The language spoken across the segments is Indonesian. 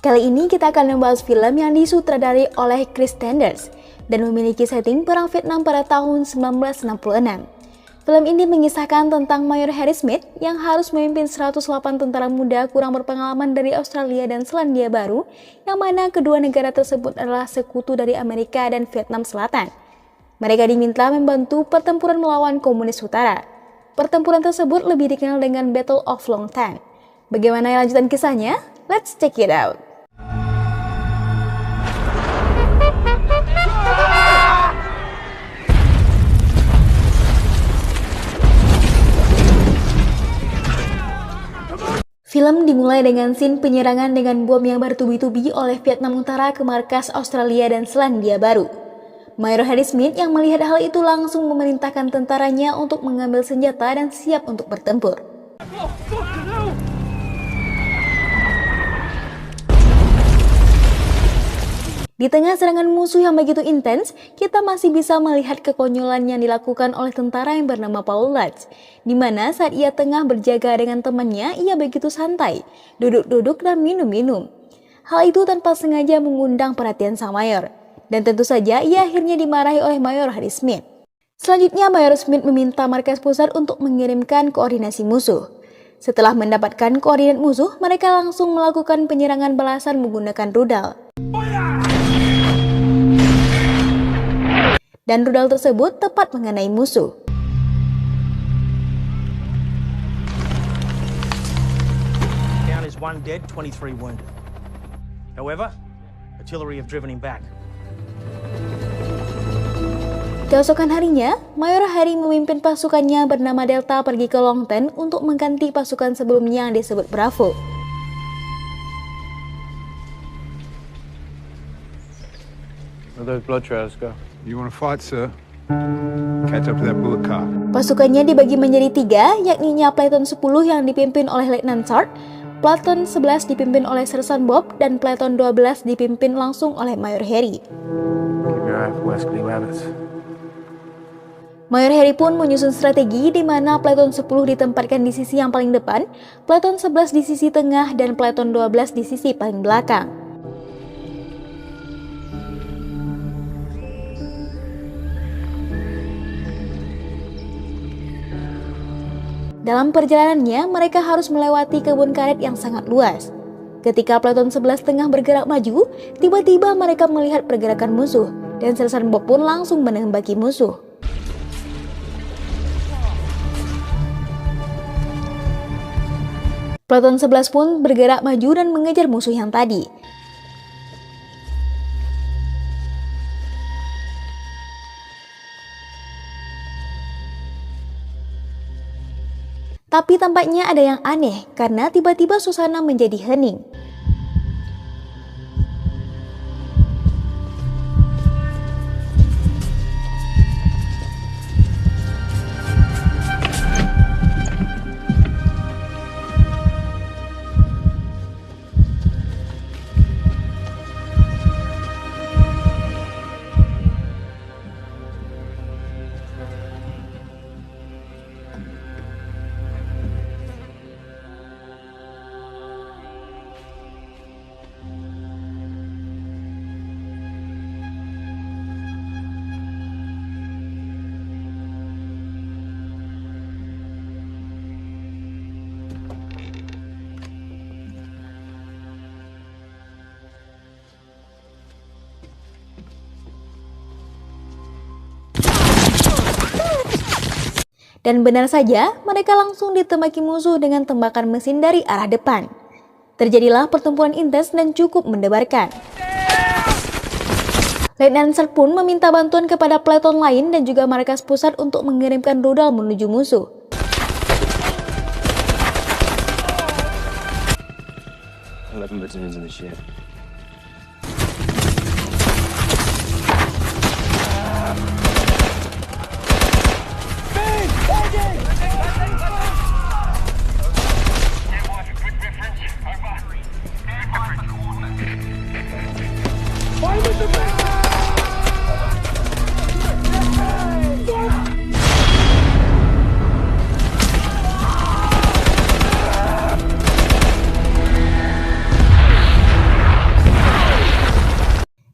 Kali ini kita akan membahas film yang disutradari oleh Chris Sanders dan memiliki setting perang Vietnam pada tahun 1966. Film ini mengisahkan tentang Mayor Harry Smith yang harus memimpin 108 tentara muda kurang berpengalaman dari Australia dan Selandia Baru, yang mana kedua negara tersebut adalah sekutu dari Amerika dan Vietnam Selatan. Mereka diminta membantu pertempuran melawan komunis utara. Pertempuran tersebut lebih dikenal dengan Battle of Long Tan. Bagaimana lanjutan kisahnya? Let's check it out. Film dimulai dengan scene penyerangan dengan bom yang bertubi-tubi oleh Vietnam Utara ke markas Australia dan Selandia Baru. Mayor Harry Smith yang melihat hal itu langsung memerintahkan tentaranya untuk mengambil senjata dan siap untuk bertempur. Di tengah serangan musuh yang begitu intens, kita masih bisa melihat kekonyolan yang dilakukan oleh tentara yang bernama Paul Lutz, di mana saat ia tengah berjaga dengan temannya, ia begitu santai, duduk-duduk dan minum-minum. Hal itu tanpa sengaja mengundang perhatian sang mayor, dan tentu saja ia akhirnya dimarahi oleh Mayor Harry Smith. Selanjutnya, Mayor Smith meminta markas pusat untuk mengirimkan koordinasi musuh. Setelah mendapatkan koordinat musuh, mereka langsung melakukan penyerangan balasan menggunakan rudal. Dan rudal tersebut tepat mengenai musuh. Count is 1 dead, 23 wounded. However, artillery have driven him back. Keesokan harinya, Mayor Harry memimpin pasukannya bernama Delta pergi ke Long Tan untuk mengganti pasukan sebelumnya yang disebut Bravo. Where those blood trails go? You want to fight, sir? Catch up to that bullet car. Pasukannya dibagi menjadi 3, yakninya Platon 10 yang dipimpin oleh Lieutenant Sharp, Platon 11 dipimpin oleh Sersan Bob, dan Platon 12 dipimpin langsung oleh Mayor Harry. Keep your eye for Wesley Rabbits. Mayor Harry pun menyusun strategi di mana Platon 10 ditempatkan di sisi yang paling depan, Platon 11 di sisi tengah, dan Platon 12 di sisi paling belakang. Dalam perjalanannya, mereka harus melewati kebun karet yang sangat luas. Ketika Platon 11 tengah bergerak maju, tiba-tiba mereka melihat pergerakan musuh, dan Sersan Bob pun langsung menembaki musuh. Platon 11 pun bergerak maju dan mengejar musuh yang tadi. Tapi tampaknya ada yang aneh karena tiba-tiba suasana menjadi hening. Dan benar saja, mereka langsung ditembaki musuh dengan tembakan mesin dari arah depan. Terjadilah pertempuran intens dan cukup mendebarkan. Lieutenant Sharp pun meminta bantuan kepada Platon lain dan juga markas pusat untuk mengirimkan rudal menuju musuh.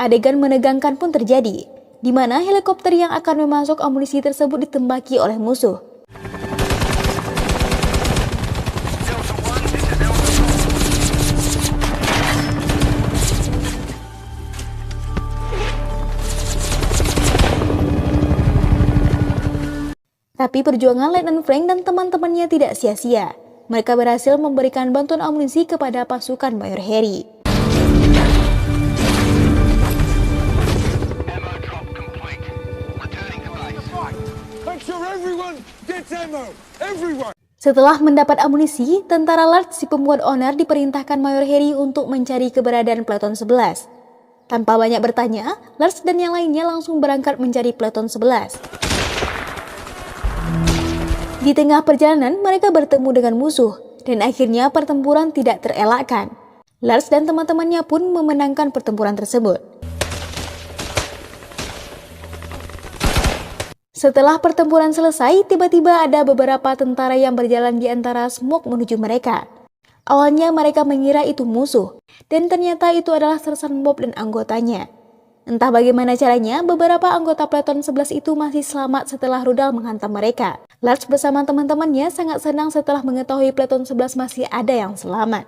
Adegan menegangkan pun terjadi, di mana helikopter yang akan memasok amunisi tersebut ditembaki oleh musuh. Tapi perjuangan Letnan Frank dan teman-temannya tidak sia-sia. Mereka berhasil memberikan bantuan amunisi kepada pasukan Mayor Harry. Setelah mendapat amunisi, tentara Lars si pembuat onar diperintahkan Mayor Harry untuk mencari keberadaan Peleton 11. Tanpa banyak bertanya, Lars dan yang lainnya langsung berangkat mencari Peleton 11. Di tengah perjalanan, mereka bertemu dengan musuh, dan akhirnya pertempuran tidak terelakkan. Lars dan teman-temannya pun memenangkan pertempuran tersebut. Setelah pertempuran selesai, tiba-tiba ada beberapa tentara yang berjalan di antara smog menuju mereka. Awalnya mereka mengira itu musuh, dan ternyata itu adalah Sersan Bob dan anggotanya. Entah bagaimana caranya, beberapa anggota Peleton 11 itu masih selamat setelah rudal menghantam mereka. Lars bersama teman-temannya sangat senang setelah mengetahui Peleton 11 masih ada yang selamat.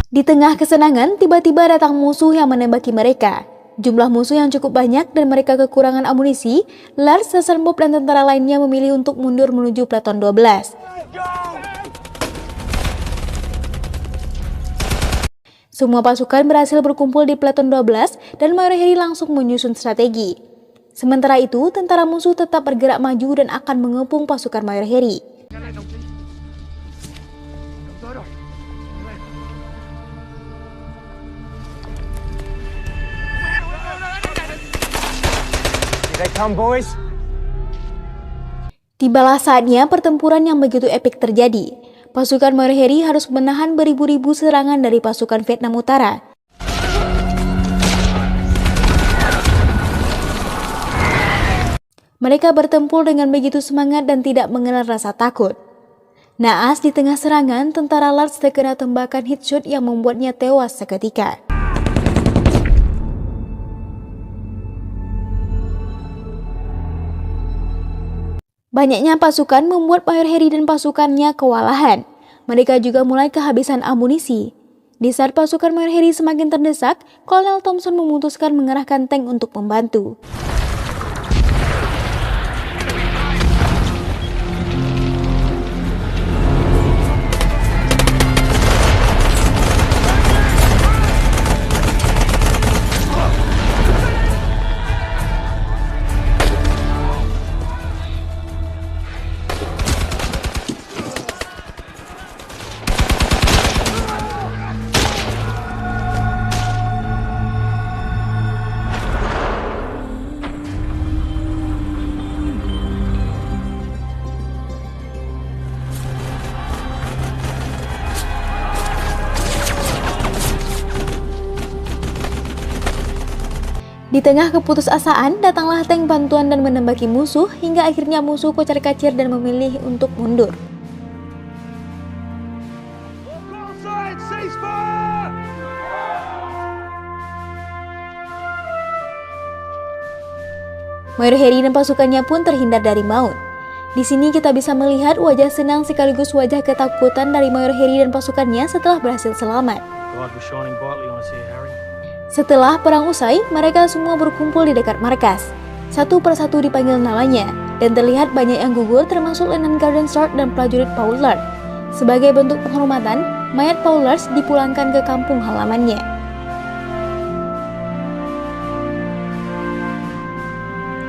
Di tengah kesenangan, tiba-tiba datang musuh yang menembaki mereka. Jumlah musuh yang cukup banyak dan mereka kekurangan amunisi, Lars, Sersan Bob dan tentara lainnya memilih untuk mundur menuju Peleton 12. Semua pasukan berhasil berkumpul di Peleton 12 dan Mayor Harry langsung menyusun strategi. Sementara itu, tentara musuh tetap bergerak maju dan akan mengepung pasukan Mayor Harry. Tibalah saatnya pertempuran yang begitu epik terjadi. Pasukan Mayor Harry harus menahan beribu-ribu serangan dari pasukan Vietnam Utara. Mereka bertempur dengan begitu semangat dan tidak mengenal rasa takut. Naas di tengah serangan, tentara Lars terkena tembakan headshot yang membuatnya tewas seketika. Banyaknya pasukan membuat Mayor Harry dan pasukannya kewalahan. Mereka juga mulai kehabisan amunisi. Di saat pasukan Mayor Harry semakin terdesak, Kolonel Thompson memutuskan mengerahkan tank untuk membantu. Di tengah keputusasaan, datanglah tank bantuan dan menembaki musuh hingga akhirnya musuh kocar-kacir dan memilih untuk mundur. Mayor Harry dan pasukannya pun terhindar dari maut. Di sini kita bisa melihat wajah senang sekaligus wajah ketakutan dari Mayor Harry dan pasukannya setelah berhasil selamat. Setelah perang usai, mereka semua berkumpul di dekat markas. Satu persatu dipanggil namanya, dan terlihat banyak yang gugur termasuk Letnan Garden Stark dan prajurit Paul Lars. Sebagai bentuk penghormatan, mayat Paul Lars dipulangkan ke kampung halamannya.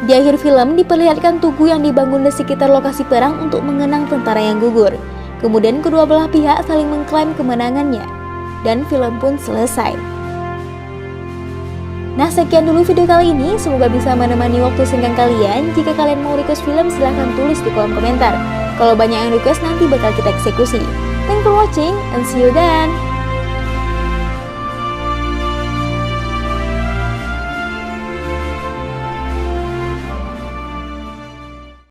Di akhir film diperlihatkan tugu yang dibangun di sekitar lokasi perang untuk mengenang tentara yang gugur. Kemudian kedua belah pihak saling mengklaim kemenangannya, dan film pun selesai. Nah, sekian dulu video kali ini, semoga bisa menemani waktu senggang kalian. Jika kalian mau request film, silahkan tulis di kolom komentar. Kalau banyak yang request, nanti bakal kita eksekusi. Thanks for watching, and see you then!